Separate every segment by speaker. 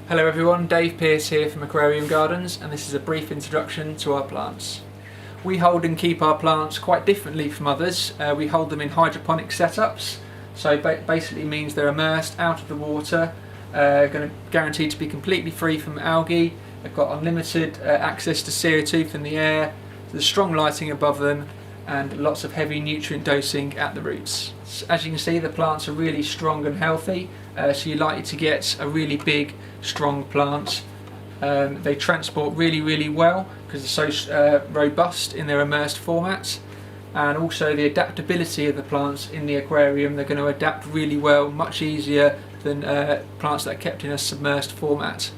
Speaker 1: Hello everyone, Dave Pearce here from Aquarium Gardens, and this is a brief introduction to our plants. We hold and keep our plants quite differently from others. We hold them in hydroponic setups, so basically means they're immersed out of the water, going to guaranteed to be completely free from algae. They've got unlimited access to CO2 from the air, there's strong lighting above them, and lots of heavy nutrient dosing at the roots. As you can see, the plants are really strong and healthy, so you're likely to get a really big, strong plant. They transport really well because they're so robust in their immersed format, and also the adaptability of the plants in the aquarium. They're going to adapt really well, much easier than plants that are kept in a submerged format.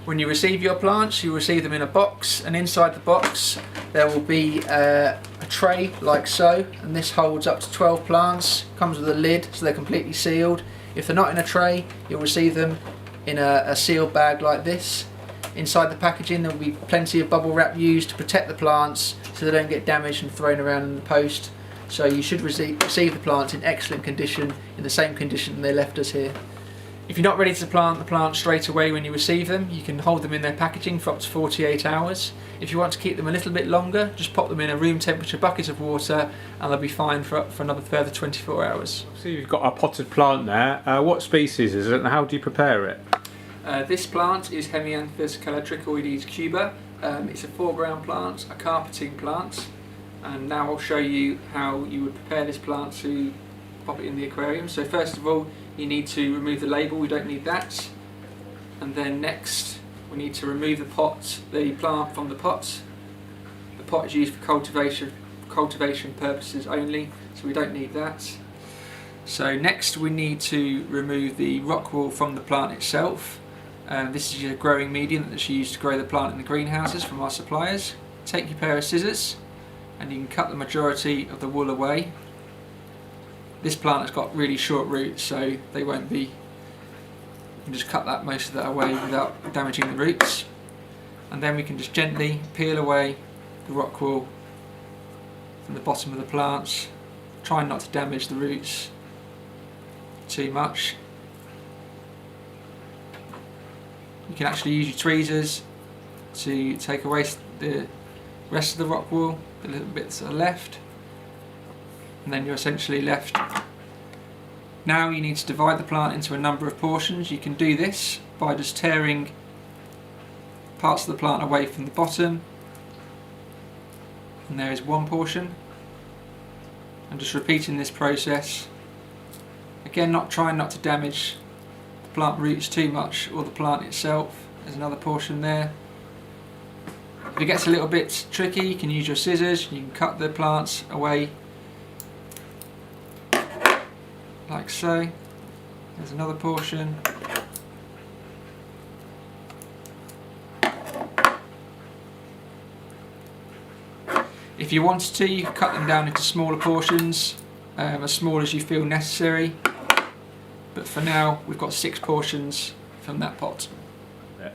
Speaker 1: When you receive your plants, you receive them in a box, and inside the box there will be a tray like so, and this holds up to 12 plants, comes with a lid so they're completely sealed. If they're not in a tray, you'll receive them in a sealed bag like this. Inside the packaging there will be plenty of bubble wrap used to protect the plants so they don't get damaged and thrown around in the post. So you should receive the plants in excellent condition, in the same condition they left us here. If you're not ready to plant the plants straight away when you receive them, you can hold them in their packaging for up to 48 hours. If you want to keep them a little bit longer, just pop them in a room temperature bucket of water and they'll be fine for another further 24 hours.
Speaker 2: So you've got a potted plant there. What species is it and how do you prepare it?
Speaker 1: This plant is Hemianthus callitrichoides cuba. It's a foreground plant, a carpeting plant, and now I'll show you how you would prepare this plant to pop it in the aquarium. So first of all, you need to remove the label, we don't need that. And then next, we need to remove the plant from the pot. The pot is used for cultivation purposes only, so we don't need that. So next we need to remove the rock wool from the plant itself. This is your growing medium that's used to grow the plant in the greenhouses from our suppliers. Take your pair of scissors and you can cut the majority of the wool away. This plant has got really short roots, so they won't be. You can just cut most of that away without damaging the roots, and then we can just gently peel away the rock wool from the bottom of the plants, trying not to damage the roots too much. You can actually use your tweezers to take away the rest of the rock wool, the little bits that are left. And then you're essentially left. Now you need to divide the plant into a number of portions. You can do this by just tearing parts of the plant away from the bottom, and there is one portion, and just repeating this process again, trying not to damage the plant roots too much or the plant itself. There's another portion there. If it gets a little bit tricky, you can use your scissors. You can cut the plants away like so. There's another portion. If you wanted to, you could cut them down into smaller portions, as small as you feel necessary. But for now, we've got 6 portions from that pot.
Speaker 2: Yeah.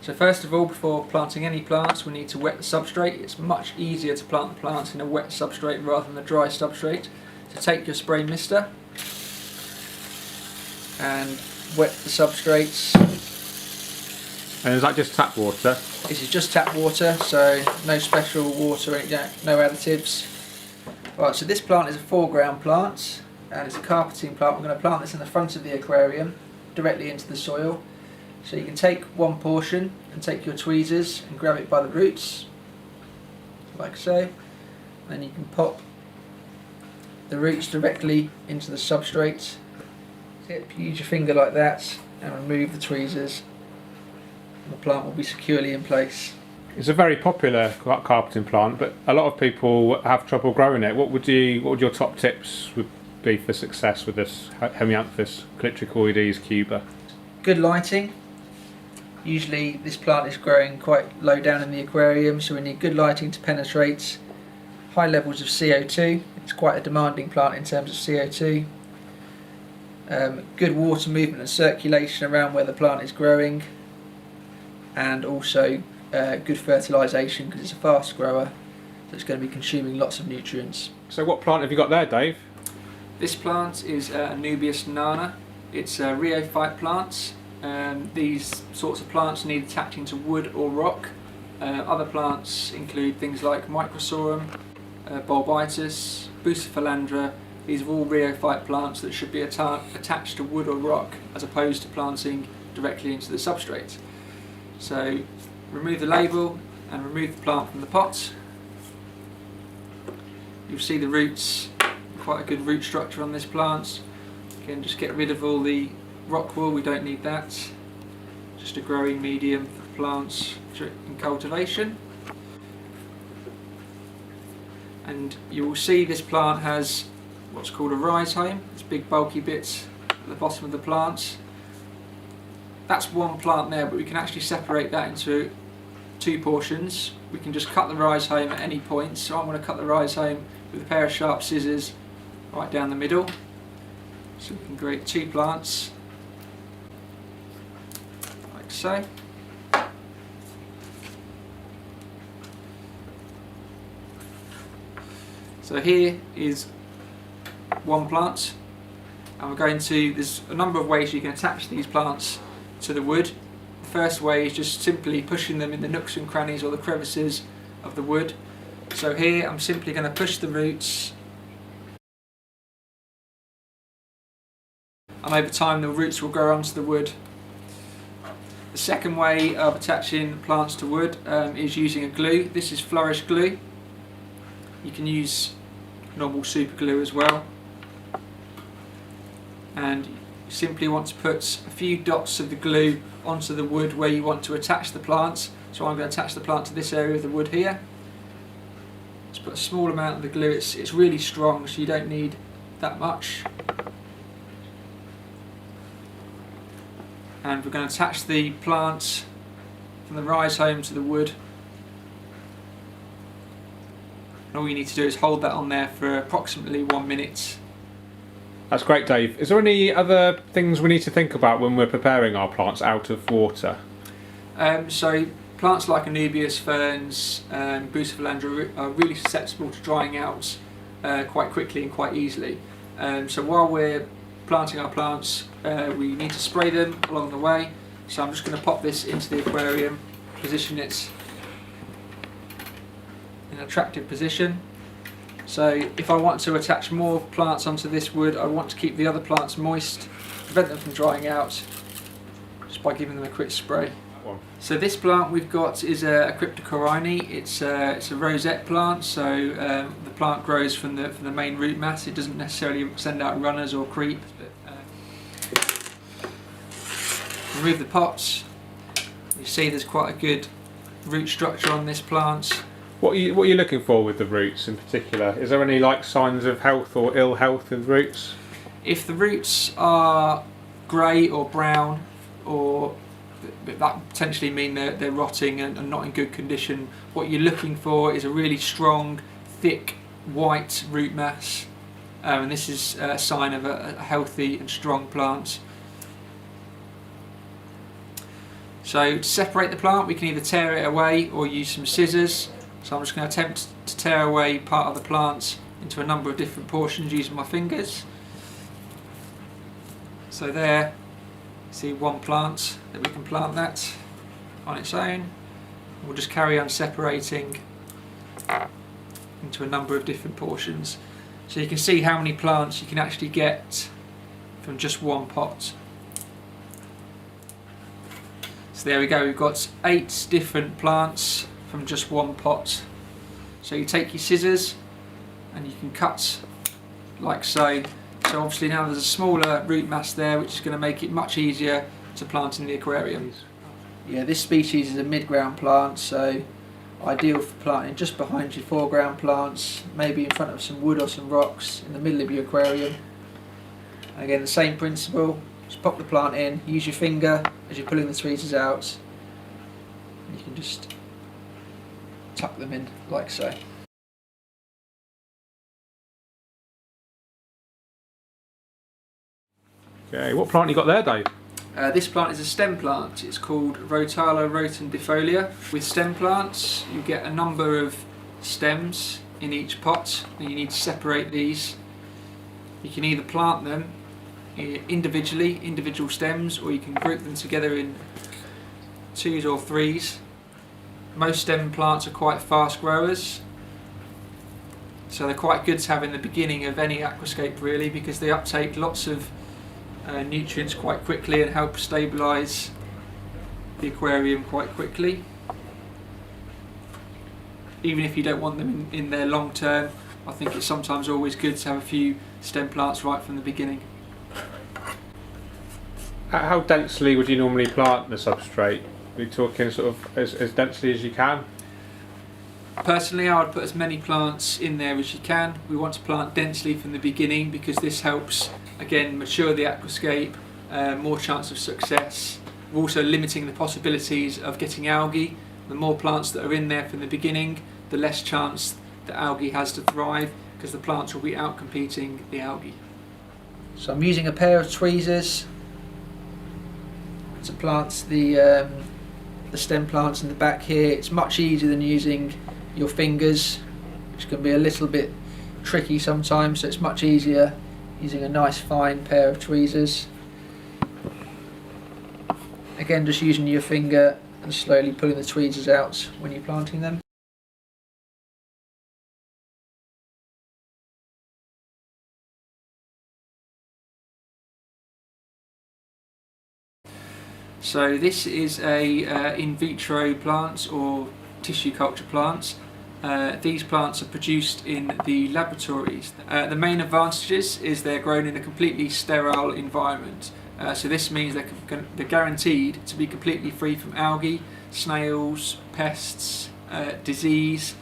Speaker 1: So first of all, before planting any plants, we need to wet the substrate. It's much easier to plant the plants in a wet substrate rather than a dry substrate. So take your spray mister and wet the substrates.
Speaker 2: And is that just tap water?
Speaker 1: This is just tap water, so no special water, no additives. Right, so this plant is a foreground plant and it's a carpeting plant. We're going to plant this in the front of the aquarium, directly into the soil. So you can take one portion and take your tweezers and grab it by the roots, like so. Then you can pop the roots directly into the substrate. Use your finger like that and remove the tweezers, and the plant will be securely in place.
Speaker 2: It's a very popular carpeting plant, but a lot of people have trouble growing it. What would your top tips would be for success with this Hemianthus callitrichoides cuba? Good
Speaker 1: lighting. Usually this plant is growing quite low down in the aquarium, so we need good lighting to penetrate. High levels of CO2. It's quite a demanding plant in terms of CO2. Good water movement and circulation around where the plant is growing, and also good fertilisation because it's a fast grower, so it's going to be consuming lots of nutrients.
Speaker 2: So what plant have you got there, Dave?
Speaker 1: This plant is Anubis nana. It's a rheophyte plant. These sorts of plants need attaching to wood or rock. Other plants include things like Microsorum, Bulbitis, Bucephalandra. These are all rheophyte plants that should be attached to wood or rock as opposed to planting directly into the substrate. So remove the label and remove the plant from the pot. You'll see the roots, quite a good root structure on this plant. Again, just get rid of all the rock wool, we don't need that. Just a growing medium for plants in cultivation. And you will see this plant has what's called a rhizome. It's big bulky bits at the bottom of the plant. That's one plant there, but we can actually separate that into two portions. We can just cut the rhizome at any point. So I'm going to cut the rhizome with a pair of sharp scissors right down the middle. So we can create two plants, like so. So here is one plant, and we're going to, there's a number of ways you can attach these plants to the wood. The first way is just simply pushing them in the nooks and crannies or the crevices of the wood. So here I'm simply going to push the roots, and over time the roots will grow onto the wood. The second way of attaching plants to wood is using a glue. This is Flourish glue. You can use normal super glue as well. And you simply want to put a few dots of the glue onto the wood where you want to attach the plants. So I'm going to attach the plant to this area of the wood here. Just put a small amount of the glue. It's really strong, so you don't need that much. And we're going to attach the plant from the rhizome to the wood. And all you need to do is hold that on there for approximately 1 minute.
Speaker 2: That's great, Dave. Is there any other things we need to think about when we're preparing our plants out of water?
Speaker 1: So plants like Anubis, ferns, Bucephalandra are really susceptible to drying out quite quickly and quite easily. So while we're planting our plants, we need to spray them along the way. So I'm just going to pop this into the aquarium, position it in an attractive position. So if I want to attach more plants onto this wood, I want to keep the other plants moist, prevent them from drying out, just by giving them a quick spray. So this plant we've got is a Cryptocorini. It's a rosette plant, so the plant grows from the main root mass. It doesn't necessarily send out runners or creep. But, remove the pots. You see there's quite a good root structure on this plant.
Speaker 2: What are you looking for with the roots in particular? Is there any signs of health or ill health in the roots?
Speaker 1: If the roots are grey or brown, or that potentially mean they're rotting and not in good condition, what you're looking for is a really strong, thick, white root mass, and this is a sign of a healthy and strong plant. So to separate the plant, we can either tear it away or use some scissors. So I'm just going to attempt to tear away part of the plant into a number of different portions using my fingers. So there, see one plant that we can plant that on its own. We'll just carry on separating into a number of different portions. So you can see how many plants you can actually get from just one pot. So there we go, we've got 8 different plants from just one pot. So you take your scissors and you can cut like so. So obviously now there's a smaller root mass there, which is going to make it much easier to plant in the aquarium. Yeah, this species is a mid-ground plant, so ideal for planting just behind your foreground plants, maybe in front of some wood or some rocks in the middle of your aquarium. Again, the same principle, just pop the plant in, use your finger as you're pulling the tweezers out, and you can just tuck them in like so.
Speaker 2: Okay, what plant you got there, Dave?
Speaker 1: This plant is a stem plant. It's called Rotala rotundifolia. With stem plants, you get a number of stems in each pot, and you need to separate these. You can either plant them individually, individual stems, or you can group them together in 2s or 3s. Most stem plants are quite fast growers, so they're quite good to have in the beginning of any aquascape really, because they uptake lots of nutrients quite quickly and help stabilise the aquarium quite quickly. Even if you don't want them in there long term, I think it's sometimes always good to have a few stem plants right from the beginning.
Speaker 2: How densely would you normally plant the substrate? Are you talking sort of as densely as you can?
Speaker 1: Personally, I would put as many plants in there as you can. We want to plant densely from the beginning because this helps, again, mature the aquascape, more chance of success. We're also limiting the possibilities of getting algae. The more plants that are in there from the beginning, the less chance the algae has to thrive, because the plants will be out competing the algae. So I'm using a pair of tweezers to plant the stem plants in the back here. It's much easier than using your fingers, which can be a little bit tricky sometimes, so it's much easier using a nice fine pair of tweezers. Again, just using your finger and slowly pulling the tweezers out when you're planting them. So this is a in vitro plant or tissue culture plants. These plants are produced in the laboratories. The main advantages is they're grown in a completely sterile environment. So this means they're guaranteed to be completely free from algae, snails, pests, disease.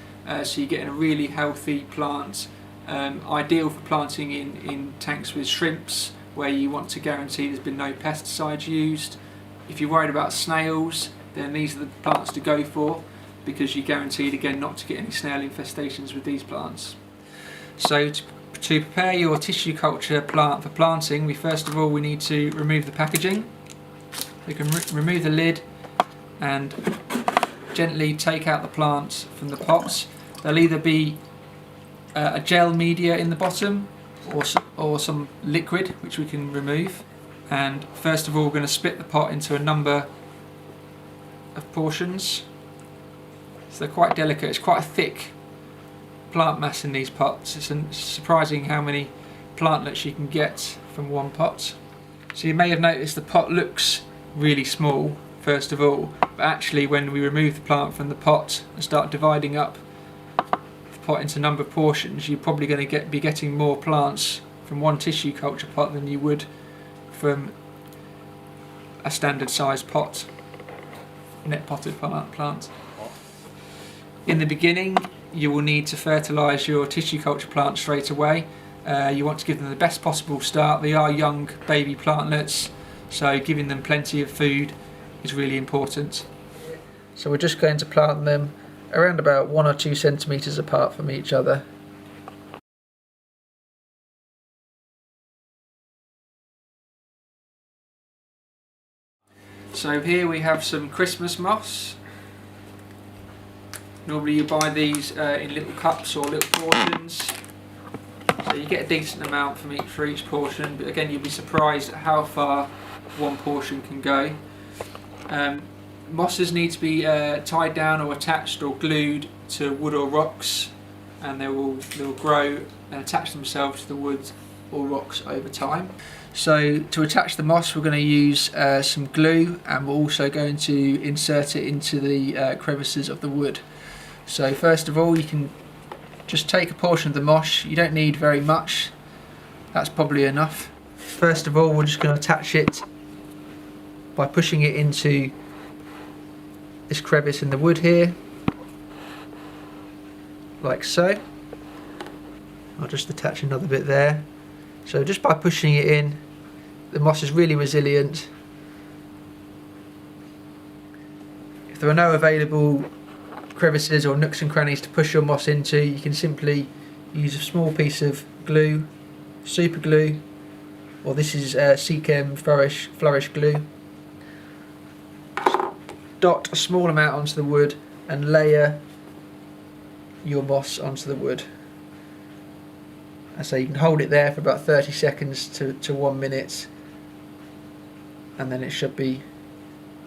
Speaker 1: So you're getting a really healthy plant, ideal for planting in tanks with shrimps, where you want to guarantee there's been no pesticides used. If you're worried about snails, then these are the plants to go for, because you're guaranteed again not to get any snail infestations with these plants. So to prepare your tissue culture plant for planting, we first of all need to remove the packaging. You can remove the lid and gently take out the plant from the pots. There'll either be a gel media in the bottom or some liquid which we can remove. And first of all, we're going to split the pot into a number of portions. So they're quite delicate. It's quite a thick plant mass in these pots. It's surprising how many plantlets you can get from one pot. So you may have noticed the pot looks really small first of all, but actually when we remove the plant from the pot and start dividing up the pot into a number of portions, you're probably going to be getting more plants from one tissue culture pot than you would from a standard sized pot, net potted plant. In the beginning, you will need to fertilise your tissue culture plant straight away. You want to give them the best possible start. They are young baby plantlets, so giving them plenty of food is really important. So we're just going to plant them around about 1 or 2 centimetres apart from each other. So here we have some Christmas moss. Normally you buy these in little cups or little portions, so you get a decent amount for each portion, but again you'll be surprised at how far one portion can go. Mosses need to be tied down or attached or glued to wood or rocks, and they will grow and attach themselves to the wood or rocks over time. So to attach the moss, we're going to use some glue, and we're also going to insert it into the crevices of the wood. So first of all, you can just take a portion of the moss. You don't need very much, that's probably enough. First of all, we're just going to attach it by pushing it into this crevice in the wood here, like so. I'll just attach another bit there. So just by pushing it in, the moss is really resilient. If there are no available crevices or nooks and crannies to push your moss into, you can simply use a small piece of glue, super glue, or this is Seachem Flourish glue. Dot a small amount onto the wood and layer your moss onto the wood. So you can hold it there for about 30 seconds to 1 minute, and then it should be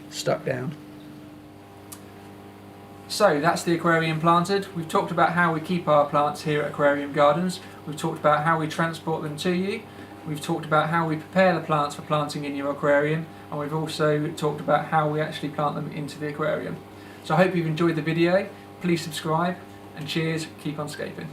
Speaker 1: stuck down. So that's the aquarium planted. We've talked about how we keep our plants here at Aquarium Gardens. We've talked about how we transport them to you. We've talked about how we prepare the plants for planting in your aquarium, and we've also talked about how we actually plant them into the aquarium. So I hope you've enjoyed the video. Please subscribe, and cheers, keep on scaping.